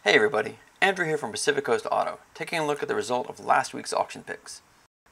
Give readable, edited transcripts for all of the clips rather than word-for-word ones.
Hey everybody, Andrew here from Pacific Coast Auto, taking a look at the result of last week's auction picks.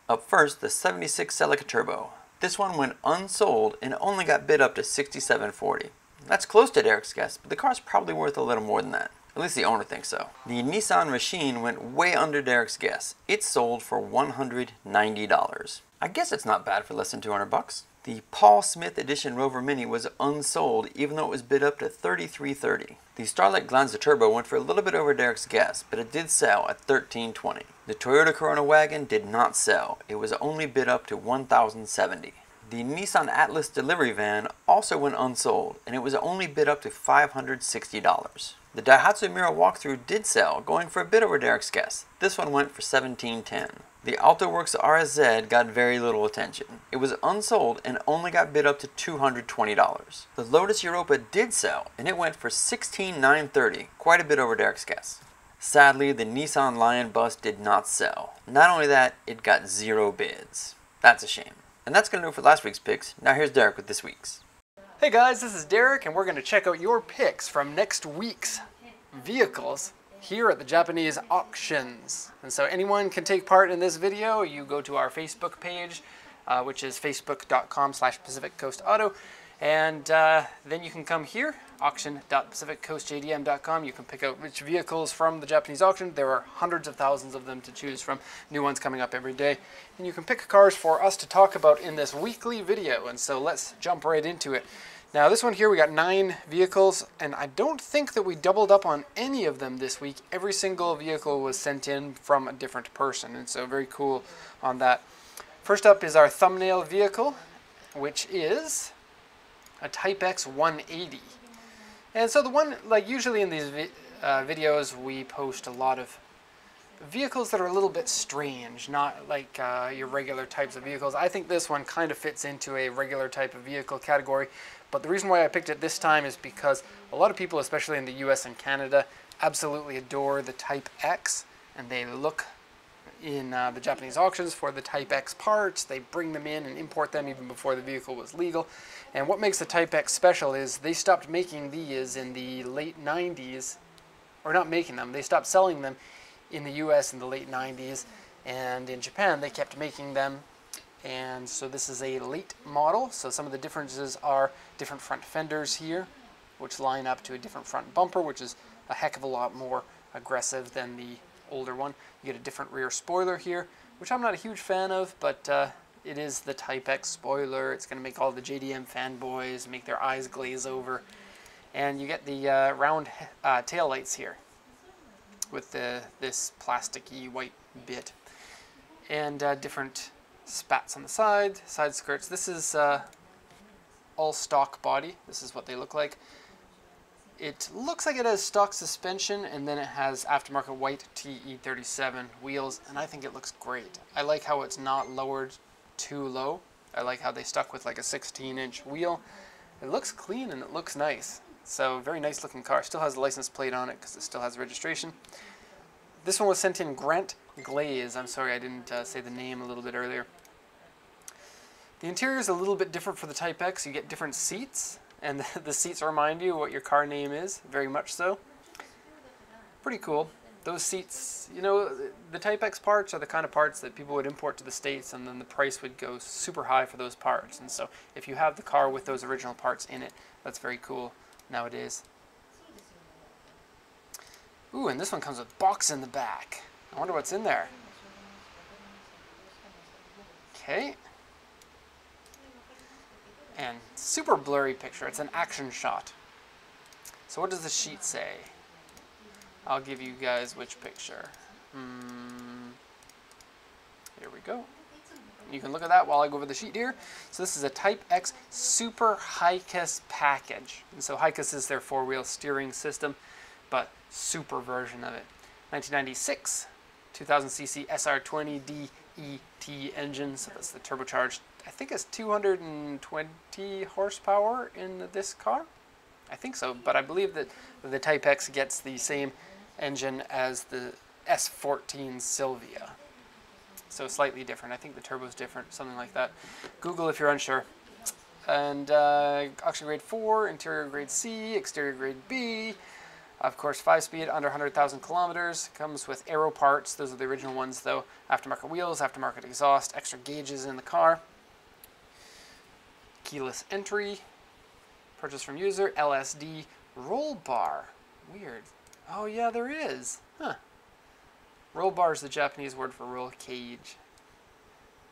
Up first, the 76 Celica Turbo. This one went unsold and only got bid up to $67.40. That's close to Derek's guess, but the car's probably worth a little more than that. At least the owner thinks so. The Nissan Machine went way under Derek's guess. It sold for $190. I guess it's not bad for less than 200 bucks. The Paul Smith Edition Rover Mini was unsold even though it was bid up to $33.30. The Starlight Glanza Turbo went for a little bit over Derek's guess, but it did sell at $13.20. The Toyota Corona Wagon did not sell. It was only bid up to $1,070. The Nissan Atlas delivery van also went unsold, and it was only bid up to $560. The Daihatsu Mira walkthrough did sell, going for a bit over Derek's guess. This one went for $17.10. The AutoWorks RSZ got very little attention. It was unsold and only got bid up to $220. The Lotus Europa did sell, and it went for $16,930, quite a bit over Derek's guess. Sadly, the Nissan Lion Bus did not sell. Not only that, it got 0 bids. That's a shame. And that's going to do it for last week's picks. Now here's Derek with this week's. Hey guys, this is Derek, and we're going to check out your picks from next week's vehicles here at the Japanese auctions. And so anyone can take part in this video. You go to our Facebook page, which is facebook.com/PacificCoastAuto, and then you can come here, auction.pacificcoastjdm.com. You can pick out which vehicles from the Japanese auction. There are hundreds of thousands of them to choose from, new ones coming up every day. And you can pick cars for us to talk about in this weekly video. And so let's jump right into it. Now this one here, we got 9 vehicles, and I don't think that we doubled up on any of them this week. Every single vehicle was sent in from a different person, and so very cool on that. First up is our thumbnail vehicle, which is a Type X 180. And so the one, like usually in these videos, we post a lot of vehicles that are a little bit strange, not like your regular types of vehicles. I think this one kind of fits into a regular type of vehicle category, but the reason why I picked it this time is because a lot of people, especially in the US and Canada, absolutely adore the Type X, and they look in the Japanese auctions for the Type X parts. They bring them in and import them even before the vehicle was legal. And what makes the Type X special is they stopped making these in the late 90s, or not making them, they stopped selling them in the US in the late 90s, and in Japan they kept making them. And so this is a late model, so some of the differences are different front fenders here, which line up to a different front bumper, which is a heck of a lot more aggressive than the older one. You get a different rear spoiler here, which I'm not a huge fan of, but it is the Type X spoiler. It's going to make all the JDM fanboys make their eyes glaze over. And you get the round tail lights here with this plasticky white bit, and different spats on the side skirts. This is all stock body. This is what they look like. It looks like it has stock suspension, and then it has aftermarket white TE37 wheels, and I think it looks great. I like how it's not lowered too low. I like how they stuck with like a 16-inch wheel. It looks clean and it looks nice. So very nice looking car. Still has a license plate on it because it still has registration. This one was sent in Grant Glaze. I'm sorry I didn't say the name a little bit earlier. The interior is a little bit different for the Type X. You get different seats, and the seats remind you what your car name is, very much so. Pretty cool. Those seats, you know, the Type X parts are the kind of parts that people would import to the States, and then the price would go super high for those parts. And so if you have the car with those original parts in it, that's very cool nowadays. Ooh, and this one comes with a box in the back. I wonder what's in there. Okay. And super blurry picture. It's an action shot. So what does the sheet say? I'll give you guys which picture. Here we go. You can look at that while I go over the sheet here. So this is a Type X Super Hikes package. And so Hikes is their 4-wheel steering system, but super version of it. 1996, 2000cc SR20 DET engine. So that's the turbocharged, I think it's 220 horsepower in this car. I think so, but I believe that the Type X gets the same engine as the S14 Silvia. So slightly different. I think the turbo's different, something like that. Google if you're unsure. And auction grade 4, interior grade C, exterior grade B. Of course, 5-speed, under 100,000 kilometers. Comes with aero parts. Those are the original ones, though. Aftermarket wheels, aftermarket exhaust, extra gauges in the car. Keyless entry. Purchase from user. LSD. Roll bar. Weird. Oh, yeah, there is. Huh. Roll bar is the Japanese word for roll cage.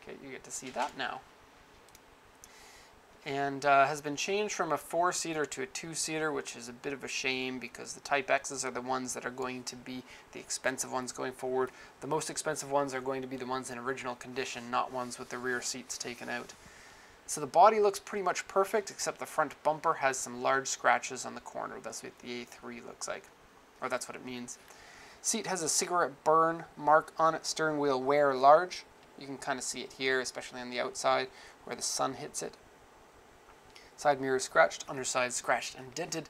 Okay, you get to see that now. And has been changed from a 4-seater to a 2-seater, which is a bit of a shame because the Type X's are the ones that are going to be the expensive ones going forward. The most expensive ones are going to be the ones in original condition, not ones with the rear seats taken out. So the body looks pretty much perfect, except the front bumper has some large scratches on the corner. That's what the A3 looks like, or that's what it means. Seat has a cigarette burn mark on it. Steering wheel wear large. You can kind of see it here, especially on the outside where the sun hits it. Side mirror scratched, underside scratched and dented.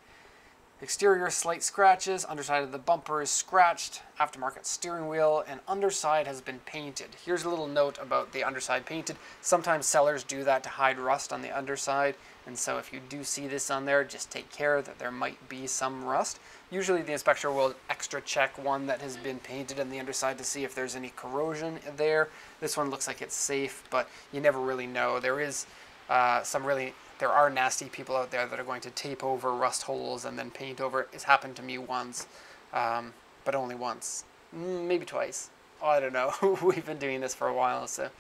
Exterior slight scratches, underside of the bumper is scratched, aftermarket steering wheel, and underside has been painted. Here's a little note about the underside painted. Sometimes sellers do that to hide rust on the underside, and so if you do see this on there, just take care that there might be some rust. Usually the inspector will extra check one that has been painted on the underside to see if there's any corrosion there. This one looks like it's safe, but you never really know. There are nasty people out there that are going to tape over rust holes and then paint over it. It's happened to me once, but only once, maybe twice. Oh, I don't know. We've been doing this for a while, so.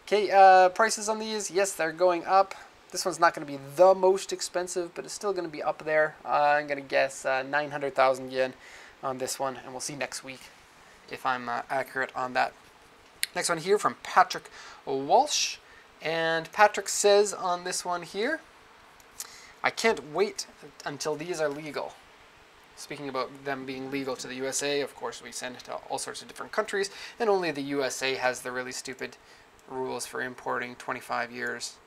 Okay, prices on these, yes, they're going up. This one's not going to be the most expensive, but it's still going to be up there. I'm going to guess 900,000 yen on this one, and we'll see next week if I'm accurate on that. Next one here from Patrick Walsh. And Patrick says on this one here, I can't wait until these are legal. Speaking about them being legal to the USA, of course we send it to all sorts of different countries, and only the USA has the really stupid rules for importing 25 years.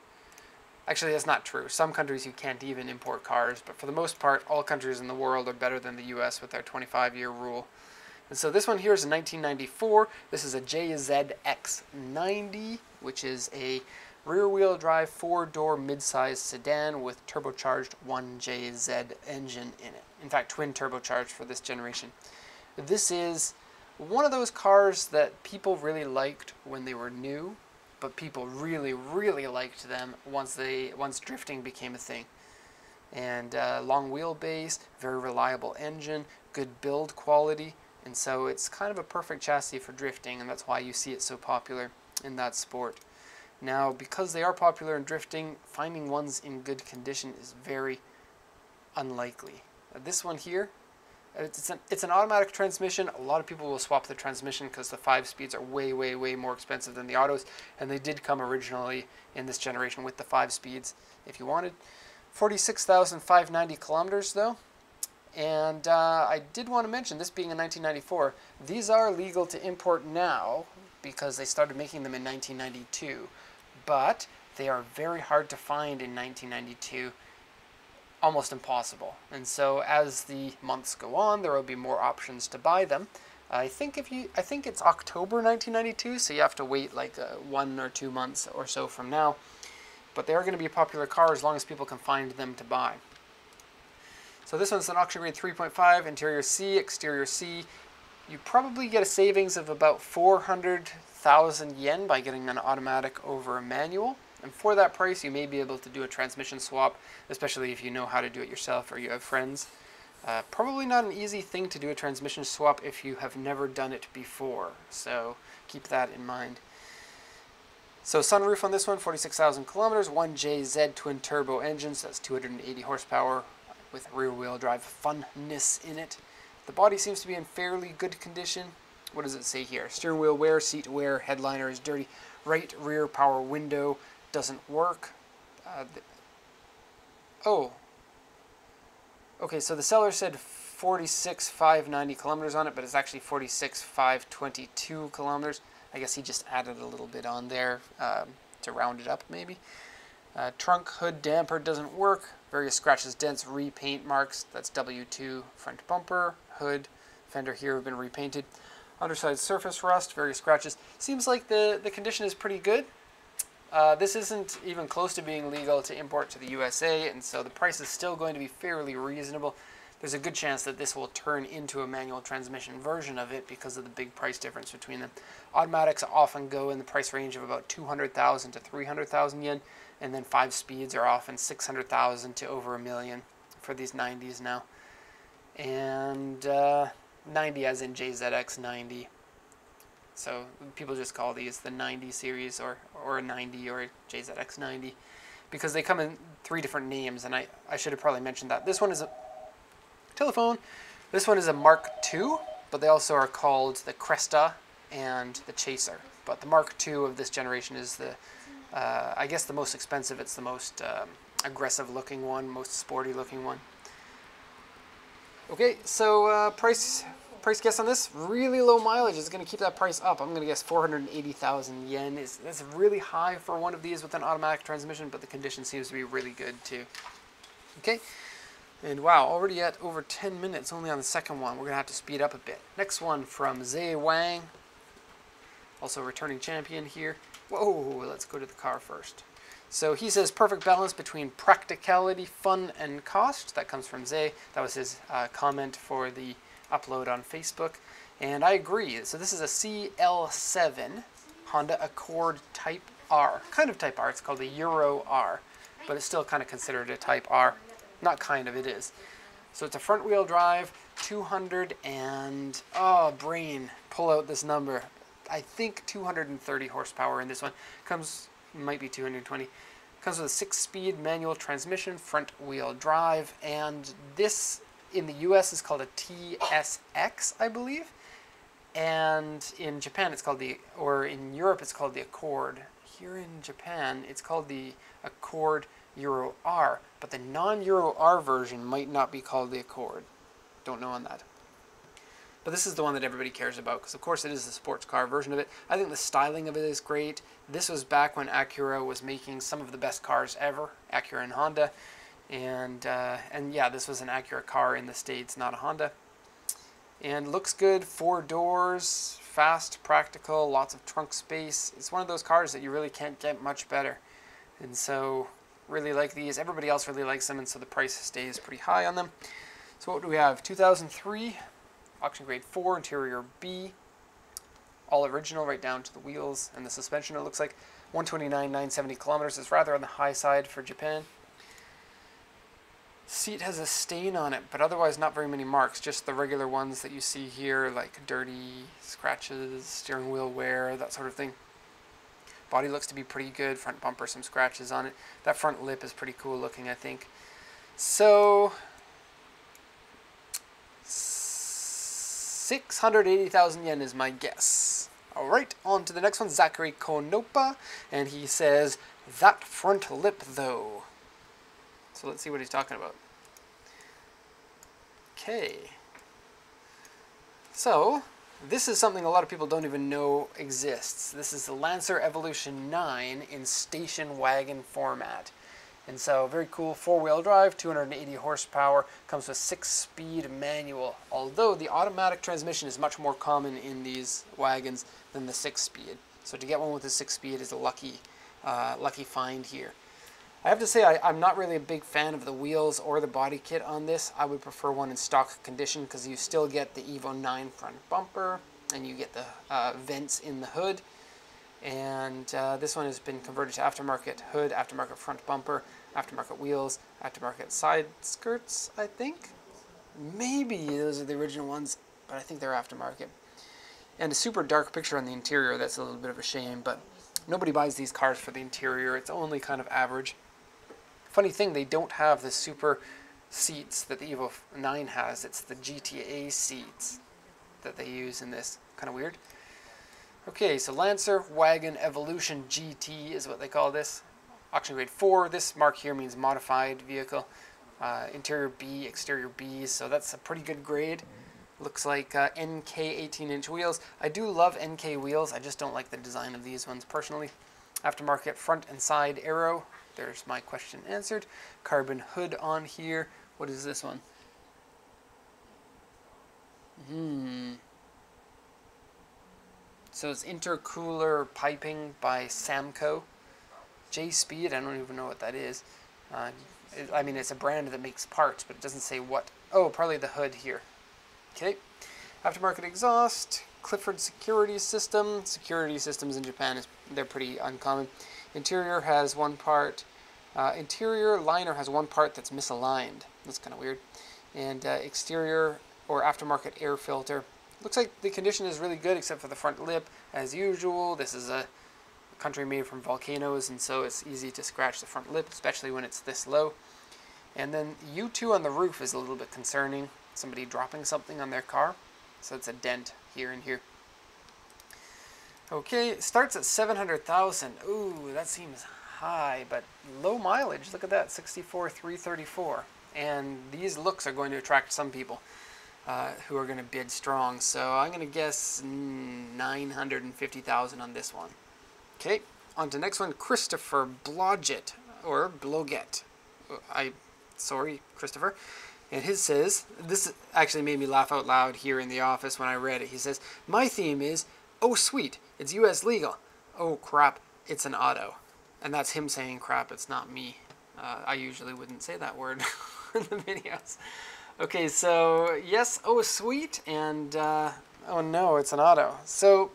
Actually, that's not true. Some countries you can't even import cars, but for the most part, all countries in the world are better than the US with their 25-year rule. And so this one here is a 1994. This is a JZX90, which is a rear-wheel drive 4-door mid-size sedan with turbocharged 1JZ engine in it. In fact, twin turbocharged for this generation. This is one of those cars that people really liked when they were new, but people really, really liked them once drifting became a thing. And long wheelbase, very reliable engine, good build quality, and so it's kind of a perfect chassis for drifting, and that's why you see it so popular in that sport. Now, because they are popular in drifting, finding ones in good condition is very unlikely. This one here, it's an automatic transmission. A lot of people will swap the transmission because the 5-speeds are way, way, way more expensive than the autos, and they did come originally in this generation with the 5-speeds if you wanted. 46,590 kilometers though. And I did want to mention, this being a 1994, these are legal to import now because they started making them in 1992. But they are very hard to find in 1992, almost impossible. And so as the months go on, there will be more options to buy them. I think it's October 1992, so you have to wait like 1 or 2 months or so from now. But they are going to be a popular car as long as people can find them to buy. So this one's an auction grade 3.5, interior C, exterior C. You probably get a savings of about 400,000 yen by getting an automatic over a manual. And for that price, you may be able to do a transmission swap, especially if you know how to do it yourself or you have friends. Probably not an easy thing to do a transmission swap if you have never done it before, so keep that in mind. So sunroof on this one, 46,000 kilometers, 1JZ twin turbo engine, so that's 280 horsepower with rear-wheel drive funness in it. The body seems to be in fairly good condition. What does it say here? Steering wheel wear, seat wear, headliner is dirty, right rear power window doesn't work. Okay, so the seller said 46,590 kilometers on it, but it's actually 46,522 kilometers. I guess he just added a little bit on there to round it up, maybe. Trunk hood damper doesn't work. Various scratches, dents, repaint marks. That's W2. Front bumper, hood, fender here have been repainted. Underside surface rust, various scratches. Seems like the condition is pretty good. This isn't even close to being legal to import to the USA, and so the price is still going to be fairly reasonable. there's a good chance that this will turn into a manual transmission version of it because of the big price difference between them. Automatics often go in the price range of about 200,000 to 300,000 yen, and then 5 speeds are often 600,000 to over $1 million for these 90s now. And 90 as in JZX 90. So people just call these the 90 series or a 90 or a JZX 90 because they come in 3 different names, and I should have probably mentioned that. This one is a telephone. This one is a Mark II, but they also are called the Cresta and the Chaser. But the Mark II of this generation is the, I guess, the most expensive. It's the most aggressive looking one, most sporty looking one. Okay, so price guess on this, really low mileage is going to keep that price up. I'm going to guess 480,000 yen. That's really high for one of these with an automatic transmission, but the condition seems to be really good too. Okay, and wow, already at over 10 minutes only on the second one. We're going to have to speed up a bit. Next one from Zay Wang, also returning champion here. Whoa, let's go to the car first. So he says perfect balance between practicality, fun, and cost. That comes from Zay. That was his comment for the upload on Facebook, and I agree. So this is a CL7 Honda Accord Type R, kind of Type R. It's called a Euro R, but it's still kind of considered a Type R. Not kind of, it is. So it's a front wheel drive, 200 and, oh brain, pull out this number. I think 230 horsepower in this one. Might be 220. Comes with a 6-speed manual transmission, front wheel drive, and this in the US is called a TSX, I believe, and in Japan it's called in Europe it's called the Accord. Here in Japan it's called the Accord Euro R, but the non-Euro R version might not be called the Accord. Don't know on that. But this is the one that everybody cares about because of course it is the sports car version of it. I think the styling of it is great. This was back when Acura was making some of the best cars ever, Acura and Honda. And yeah, this was an Acura car in the States, not a Honda. And looks good, 4 doors, fast, practical, lots of trunk space. It's one of those cars that you really can't get much better. And so, really like these. Everybody else really likes them, and so the price stays pretty high on them. So what do we have? 2003, auction grade 4, interior B. All original right down to the wheels and the suspension, it looks like. 129,970 kilometers is rather on the high side for Japan. Seat has a stain on it, but otherwise not very many marks, just the regular ones that you see here, like dirty scratches, steering wheel wear, that sort of thing. Body looks to be pretty good, front bumper, some scratches on it. That front lip is pretty cool looking, I think. So, 680,000 yen is my guess. Alright, on to the next one, Zachary Konopa, and he says, that front lip though. So let's see what he's talking about. Okay. So, this is something a lot of people don't even know exists. This is the Lancer Evolution 9 in station wagon format. And so, very cool, 4-wheel drive, 280 horsepower, comes with 6-speed manual. Although the automatic transmission is much more common in these wagons than the 6-speed. So to get one with the 6-speed is a lucky find here. I have to say I'm not really a big fan of the wheels or the body kit on this. I would prefer one in stock condition because you still get the Evo 9 front bumper and you get the vents in the hood. And this one has been converted to aftermarket hood, aftermarket front bumper, aftermarket wheels, aftermarket side skirts, I think. Maybe those are the original ones, but I think they're aftermarket. And a super dark picture on the interior, that's a little bit of a shame, but nobody buys these cars for the interior. It's only kind of average. Funny thing, they don't have the super seats that the Evo 9 has. It's the GTA seats that they use in this. Kind of weird. Okay, so Lancer Wagon Evolution GT is what they call this. Auction grade 4. This mark here means modified vehicle. Interior B, exterior B, so that's a pretty good grade. Looks like NK 18-inch wheels. I do love NK wheels, I just don't like the design of these ones personally. Aftermarket front and side aero. There's my question answered. Carbon hood on here. What is this one? So it's intercooler piping by Samco. J-Speed, I don't even know what that is. I mean, it's a brand that makes parts, but it doesn't say what. Oh, probably the hood here. Okay. Aftermarket exhaust, Clifford security system. Security systems in Japan, they're pretty uncommon. Interior has one part. Interior liner has one part that's misaligned. That's kind of weird. And exterior or aftermarket air filter. Looks like the condition is really good except for the front lip. As usual, this is a country made from volcanoes, and so it's easy to scratch the front lip, especially when it's this low. And then U2 on the roof is a little bit concerning. Somebody dropping something on their car. So it's a dent here and here. Okay, it starts at 700,000. Ooh, that seems high, but low mileage. Look at that, 64,334. And these looks are going to attract some people who are going to bid strong. So I'm going to guess 950,000 on this one. Okay, on to the next one, Christopher Blodgett, or Bloget. Sorry, Christopher. And his says, this actually made me laugh out loud here in the office when I read it. He says, my theme is, oh sweet, it's US legal. Oh crap, it's an auto. And that's him saying crap, it's not me. I usually wouldn't say that word in the videos. Okay, so yes, oh sweet, and oh no, it's an auto. So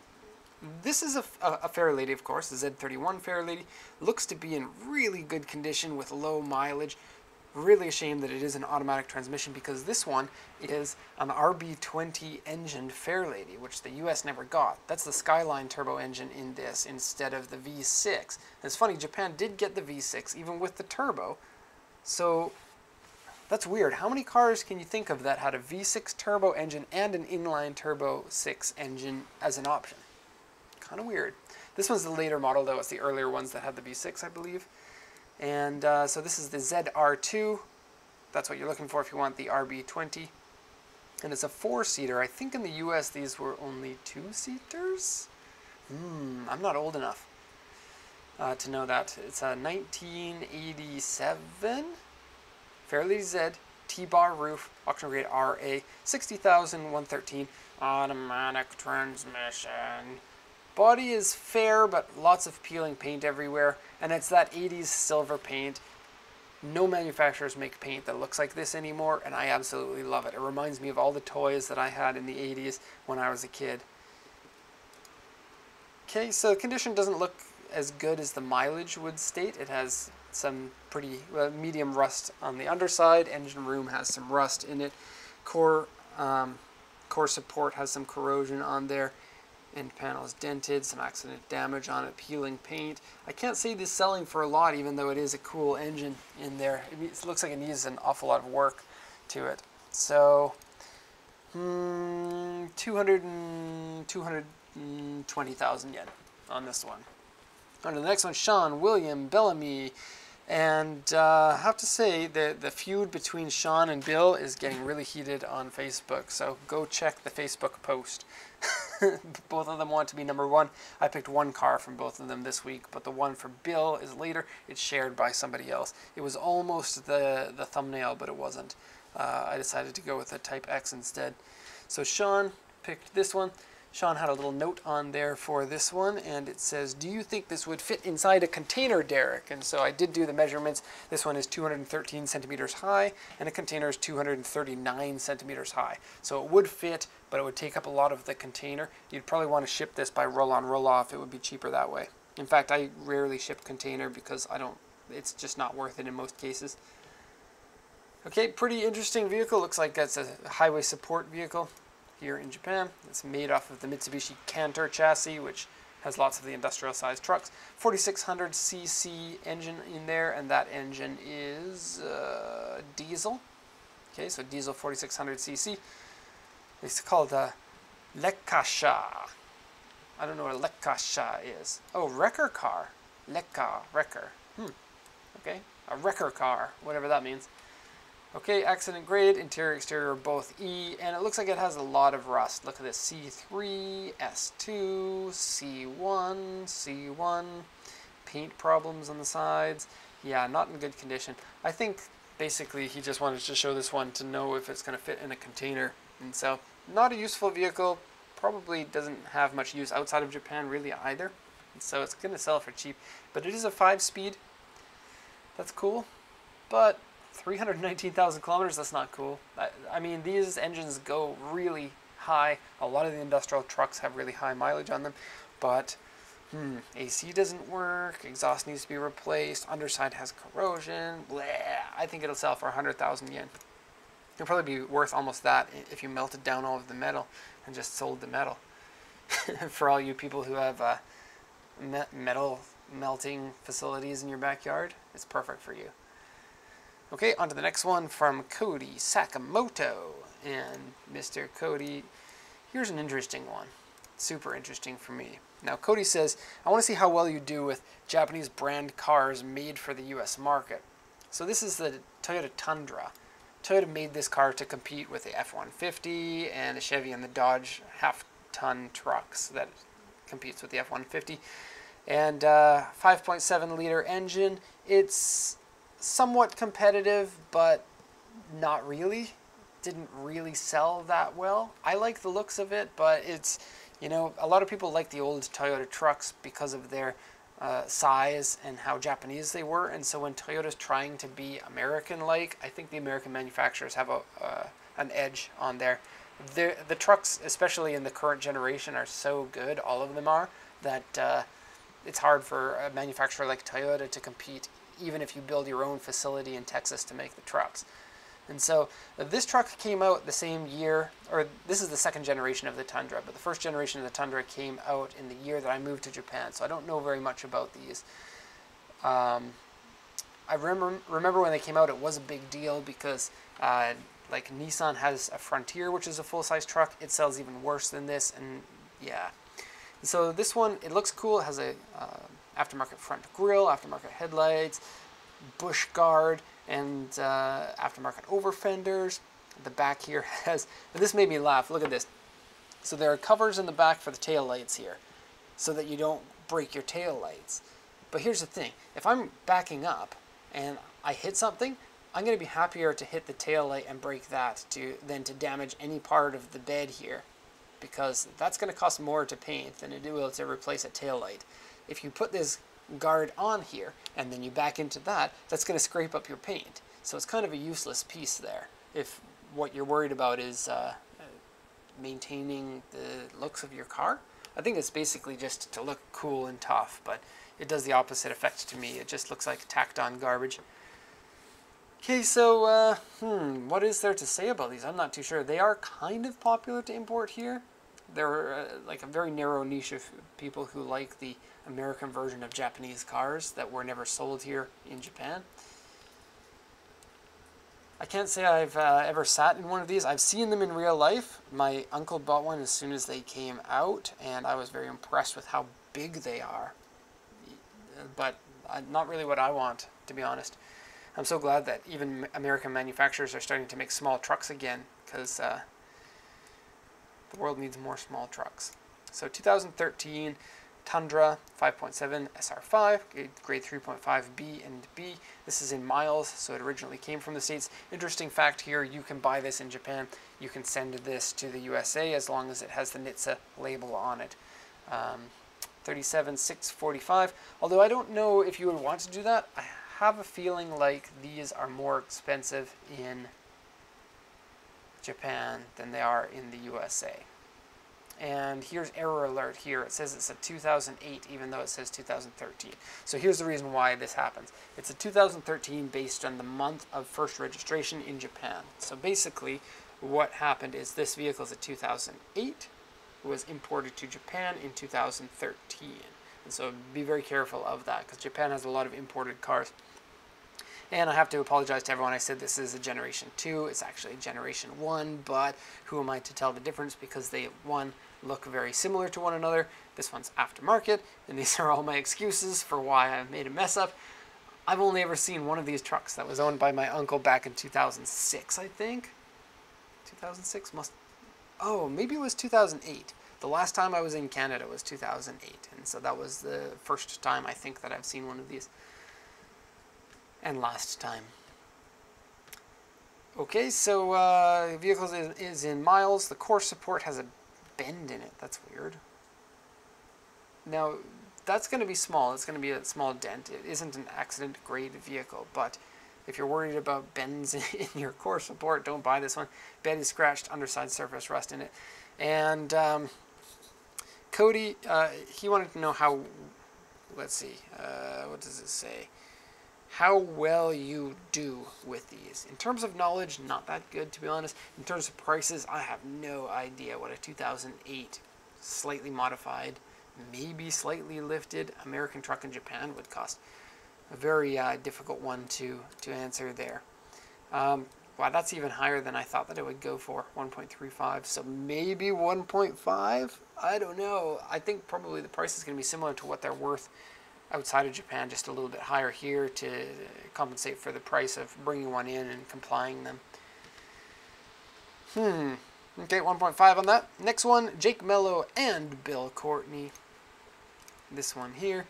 this is a Fairlady, of course, the Z31 Fairlady. Looks to be in really good condition with low mileage. Really a shame that it is an automatic transmission because this one is an RB20 engined Fairlady, which the US never got. That's the Skyline turbo engine in this instead of the V6. And it's funny, Japan did get the V6 even with the turbo. So that's weird. How many cars can you think of that had a V6 turbo engine and an inline turbo 6 engine as an option? Kind of weird. This one's the later model though. It's the earlier ones that had the V6, I believe. And so this is the ZR2. That's what you're looking for if you want the RB20. And it's a 4-seater. I think in the US these were only 2-seaters? I'm not old enough to know that. It's a 1987 Fairlady Z, T-bar roof, auction grade RA, 60,113, automatic transmission. Body is fair, but lots of peeling paint everywhere, and it's that 80s silver paint. No manufacturers make paint that looks like this anymore, and I absolutely love it. It reminds me of all the toys that I had in the 80s when I was a kid. Okay, so the condition doesn't look as good as the mileage would state. It has some pretty medium rust on the underside. Engine room has some rust in it. Core support has some corrosion on there. End panel is dented, some accident damage on it, peeling paint. I can't say this is selling for a lot, even though it is a cool engine in there. It looks like it needs an awful lot of work to it. So, 220,000 yen on this one. On to the next one, Sean William Bellamy. And I have to say that the feud between Sean and Bill is getting really heated on Facebook. So go check the Facebook post. Both of them want to be number one. I picked one car from both of them this week, but the one for Bill is later. It's shared by somebody else. It was almost the thumbnail, but it wasn't. I decided to go with the Type X instead. So Sean picked this one. Sean had a little note on there for this one, and it says, do you think this would fit inside a container, Derek? And so I did do the measurements. This one is 213 centimeters high, and the container is 239 centimeters high. So it would fit, but it would take up a lot of the container. You'd probably want to ship this by roll-on, roll-off. It would be cheaper that way. In fact, I rarely ship container because it's just not worth it in most cases. Okay, pretty interesting vehicle. Looks like that's a highway support vehicle here in Japan. It's made off of the Mitsubishi Canter chassis, which has lots of the industrial sized trucks. 4600cc engine in there, and that engine is diesel. Okay, so diesel 4600cc. It's called a Lekkasha. I don't know what a Lekkasha is. Oh, wrecker car. Wrecker. Okay, a wrecker car, whatever that means. Okay, accident grade, interior, exterior, both E, and it looks like it has a lot of rust. Look at this, C3, S2, C1, C1, paint problems on the sides. Yeah, not in good condition. I think basically he just wanted to show this one to know if it's going to fit in a container. And so, not a useful vehicle, probably doesn't have much use outside of Japan really either. And so it's going to sell for cheap, but it is a 5-speed. That's cool. but 319,000 kilometers, that's not cool. I mean, these engines go really high. A lot of the industrial trucks have really high mileage on them, but AC doesn't work, exhaust needs to be replaced, underside has corrosion, bleh. I think it'll sell for 100,000 yen. It'll probably be worth almost that if you melted down all of the metal and just sold the metal. For all you people who have metal melting facilities in your backyard, it's perfect for you. Okay, on to the next one from Cody Sakamoto. And Mr. Cody, here's an interesting one. Super interesting for me. Now, Cody says, I want to see how well you do with Japanese brand cars made for the US market. So this is the Toyota Tundra. Toyota made this car to compete with the F-150 and the Chevy and the Dodge half-ton trucks that competes with the F-150. And 5.7 liter engine. It's somewhat competitive, but not really. Didn't really sell that well. I like the looks of it, but it's, you know, a lot of people like the old Toyota trucks because of their size and how Japanese they were. And so when Toyota's trying to be American-like, I think the American manufacturers have an edge on there. The trucks, especially in the current generation, are so good, all of them are, that it's hard for a manufacturer like Toyota to compete, even if you build your own facility in Texas to make the trucks. And so this truck came out the same year, or this is the second generation of the Tundra, but the first generation of the Tundra came out in the year that I moved to Japan, so I don't know very much about these. I remember when they came out, it was a big deal because like Nissan has a Frontier, which is a full-size truck. It sells even worse than this, and yeah. So this one, it looks cool. It has a aftermarket front grille, aftermarket headlights, bush guard, and aftermarket over fenders. The back here has, and this made me laugh, look at this. So there are covers in the back for the tail lights here, so that you don't break your tail lights. But here's the thing, if I'm backing up and I hit something, I'm going to be happier to hit the tail light and break that than to damage any part of the bed here, because that's going to cost more to paint than it will to replace a tail light. If you put this guard on here and then you back into that, that's going to scrape up your paint. So it's kind of a useless piece there if what you're worried about is maintaining the looks of your car. I think it's basically just to look cool and tough, but it does the opposite effect to me. It just looks like tacked on garbage. Okay, so what is there to say about these? I'm not too sure. They are kind of popular to import here. They're like a very narrow niche of people who like the American version of Japanese cars that were never sold here in Japan. I can't say I've ever sat in one of these. I've seen them in real life. My uncle bought one as soon as they came out, and I was very impressed with how big they are. But not really what I want, to be honest. I'm so glad that even American manufacturers are starting to make small trucks again, because the world needs more small trucks. So 2013 Tundra 5.7 SR5, grade 3.5 B and B. This is in miles, so it originally came from the States. Interesting fact here, you can buy this in Japan. You can send this to the USA as long as it has the NHTSA label on it. 37,645. Although I don't know if you would want to do that. I have a feeling like these are more expensive in Japan than they are in the USA. And here's error alert here. It says it's a 2008 even though it says 2013. So here's the reason why this happens. It's a 2013 based on the month of first registration in Japan. So basically what happened is this vehicle is a 2008. It was imported to Japan in 2013. And so be very careful of that because Japan has a lot of imported cars. And I have to apologize to everyone. I said this is a Generation 2. It's actually Generation 1, but who am I to tell the difference because they, one, look very similar to one another. This one's aftermarket, and these are all my excuses for why I made a mess up. I've only ever seen one of these trucks that was owned by my uncle back in 2006, I think. 2006 must... Oh, maybe it was 2008. The last time I was in Canada was 2008, and so that was the first time I think that I've seen one of these. And last time. Okay, so vehicle is in miles. The core support has a bend in it. That's weird. Now, that's going to be small. It's going to be a small dent. It isn't an accident-grade vehicle, but If you're worried about bends in your core support, don't buy this one. Bed is scratched, underside surface rust in it. And Cody, he wanted to know how, let's see, what does it say? How well you do with these. In terms of knowledge, not that good, to be honest. In terms of prices, I have no idea what a 2008 slightly modified, maybe slightly lifted American truck in Japan would cost. A very difficult one to answer there. Wow, that's even higher than I thought that it would go for, 1.35. So maybe 1.5? I don't know. I think probably the price is going to be similar to what they're worth outside of Japan, just a little bit higher here to compensate for the price of bringing one in and complying them. Okay, 1.5 on that. Next one, Jake Mello and Bill Courtney. This one here.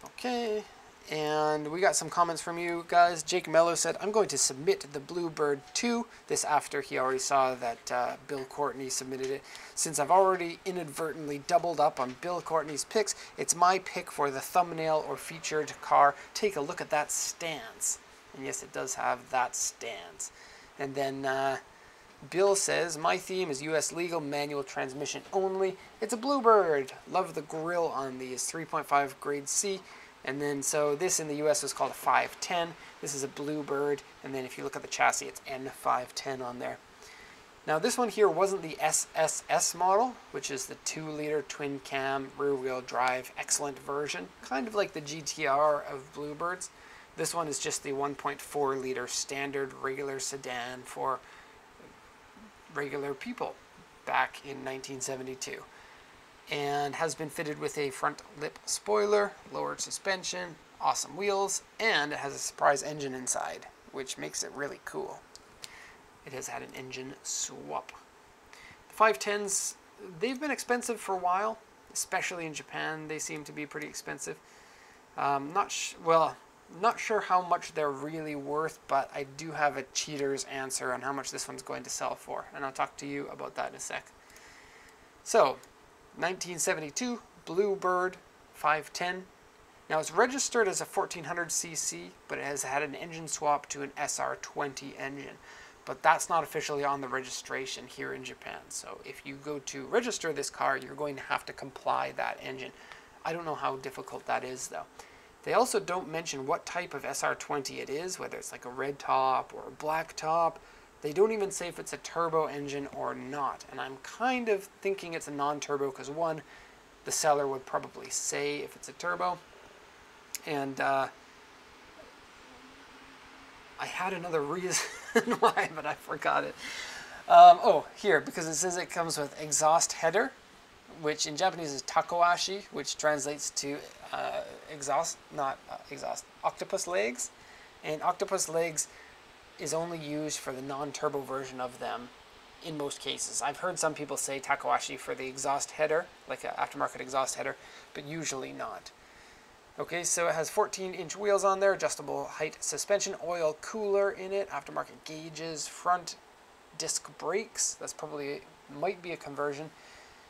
Okay, and we got some comments from you guys. Jake Mello said, I'm going to submit the Bluebird 2. This after he already saw that Bill Courtney submitted it. Since I've already inadvertently doubled up on Bill Courtney's picks, it's my pick for the thumbnail or featured car. Take a look at that stance. And yes, it does have that stance. And then Bill says, my theme is US legal manual transmission only. It's a Bluebird. Love the grille on these. 3.5 grade C. And then, so this in the US is called a 510. This is a Bluebird. And then if you look at the chassis, it's N510 on there. Now this one here wasn't the SSS model, which is the 2-liter twin cam rear wheel drive excellent version. Kind of like the GTR of Bluebirds. This one is just the 1.4-liter standard regular sedan for regular people back in 1972. And has been fitted with a front lip spoiler, lowered suspension, awesome wheels, and it has a surprise engine inside, which makes it really cool. It has had an engine swap. The 510s, they've been expensive for a while, especially in Japan. They seem to be pretty expensive. Not sure how much they're really worth, but I do have a cheater's answer on how much this one's going to sell for, and I'll talk to you about that in a sec. So, 1972 Bluebird 510. Now it's registered as a 1400cc, but it has had an engine swap to an SR20 engine. But that's not officially on the registration here in Japan. So if you go to register this car, you're going to have to comply that engine. I don't know how difficult that is though. They also don't mention what type of SR20 it is, whether it's like a red top or a black top. They don't even say if it's a turbo engine or not. And I'm kind of thinking it's a non-turbo because one, the seller would probably say if it's a turbo. And I had another reason why, but I forgot it. Oh, here, because it says it comes with exhaust header, which in Japanese is takoashi, which translates to octopus legs. And octopus legs is only used for the non-turbo version of them in most cases. I've heard some people say takoashi for the exhaust header, like an aftermarket exhaust header, but usually not. Okay, so it has 14-inch wheels on there, adjustable height suspension, oil cooler in it, aftermarket gauges, front disc brakes, that's probably, might be a conversion,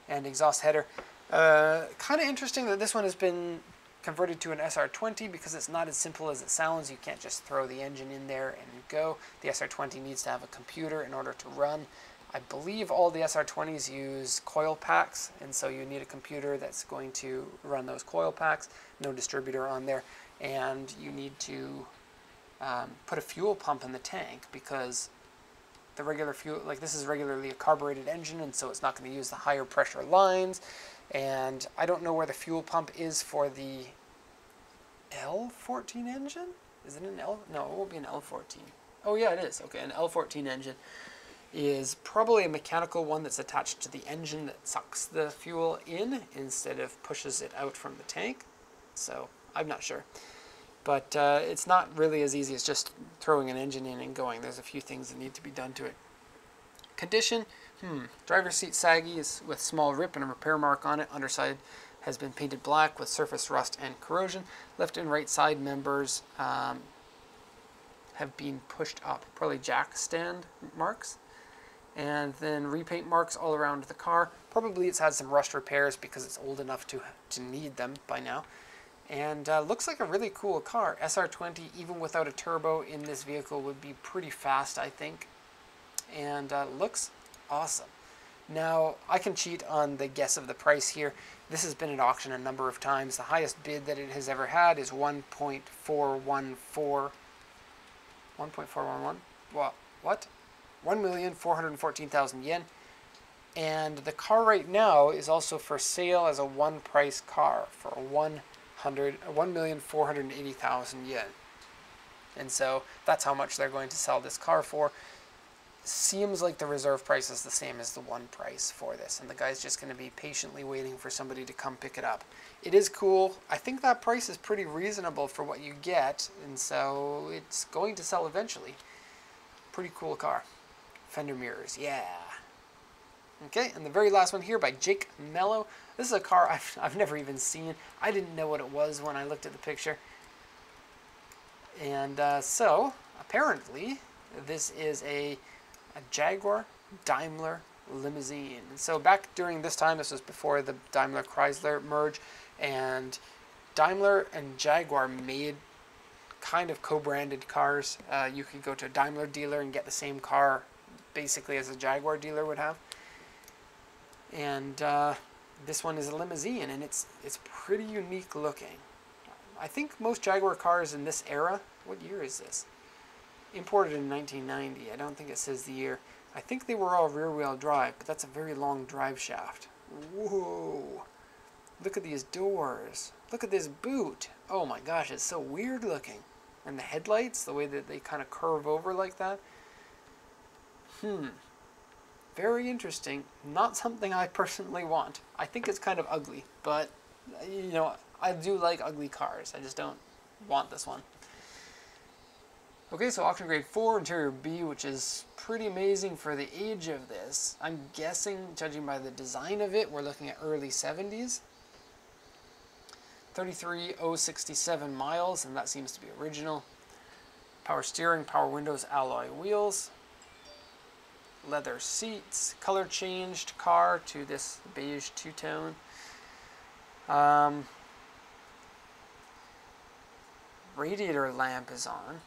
and exhaust header. Kind of interesting that this one has been converted to an SR20 because it's not as simple as it sounds. You can't just throw the engine in there and go. The SR20 needs to have a computer in order to run. I believe all the SR20s use coil packs, and so you need a computer that's going to run those coil packs, no distributor on there, and you need to put a fuel pump in the tank because the regular fuel, like this is regularly a carbureted engine, and so it's not going to use the higher pressure lines. And I don't know where the fuel pump is for the L14 engine. Is it an L? No, it won't be an L14. Oh yeah, it is. Okay, an L14 engine is probably a mechanical one that's attached to the engine that sucks the fuel in instead of pushes it out from the tank. So I'm not sure. But it's not really as easy as just throwing an engine in and going. There's a few things that need to be done to it. Condition, driver's seat saggy is with small rip and a repair mark on it. Underside has been painted black with surface rust and corrosion. Left and right side members have been pushed up, probably jack stand marks. And then repaint marks all around the car. Probably it's had some rust repairs because it's old enough to need them by now. And looks like a really cool car. SR20, even without a turbo in this vehicle, would be pretty fast, I think. And looks awesome. Now, I can cheat on the guess of the price here. This has been at auction a number of times. The highest bid that it has ever had is 1.414. 1.411? What? 1,414,000 yen. And the car right now is also for sale as a one-price car for 1,480,000 yen. And so that's how much they're going to sell this car for. Seems like the reserve price is the same as the one price for this, and the guy's just going to be patiently waiting for somebody to come pick it up. It is cool. I think that price is pretty reasonable for what you get, and so it's going to sell eventually. Pretty cool car. Fender mirrors, yeah. Okay, and the very last one here by Jake Mello. This is a car I've never even seen. I didn't know what it was when I looked at the picture. And so, apparently, this is a Jaguar Daimler Limousine. And so back during this time, this was before the Daimler Chrysler merge, and Daimler and Jaguar made kind of co-branded cars. You could go to a Daimler dealer and get the same car basically as a Jaguar dealer would have. And this one is a limousine, and it's pretty unique looking. I think most Jaguar cars in this era, what year is this? Imported in 1990. I don't think it says the year. I think they were all rear-wheel drive, but that's a very long drive shaft. Whoa! Look at these doors. Look at this boot. Oh my gosh, it's so weird looking. And the headlights, the way that they kind of curve over like that. Very interesting. Not something I personally want. I think it's kind of ugly, but, you know, I do like ugly cars. I just don't want this one. Okay, so auction grade 4, interior B, which is pretty amazing for the age of this. I'm guessing, judging by the design of it, we're looking at early 70s. 33,067 miles, and that seems to be original. Power steering, power windows, alloy wheels. Leather seats, color changed car to this beige two-tone. Radiator lamp is on.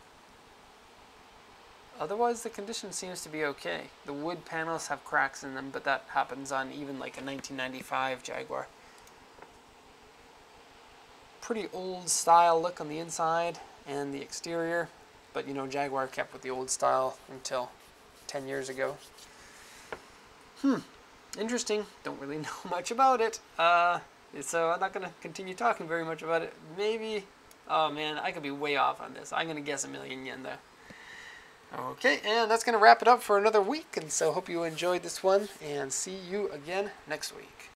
Otherwise, the condition seems to be okay. The wood panels have cracks in them, but that happens on even like a 1995 Jaguar. Pretty old style look on the inside and the exterior, but you know, Jaguar kept with the old style until 10 years ago. Interesting. Don't really know much about it. So I'm not going to continue talking very much about it. Maybe, oh man, I could be way off on this. I'm going to guess 1,000,000 yen though. Okay, and that's going to wrap it up for another week, and so hope you enjoyed this one, and see you again next week.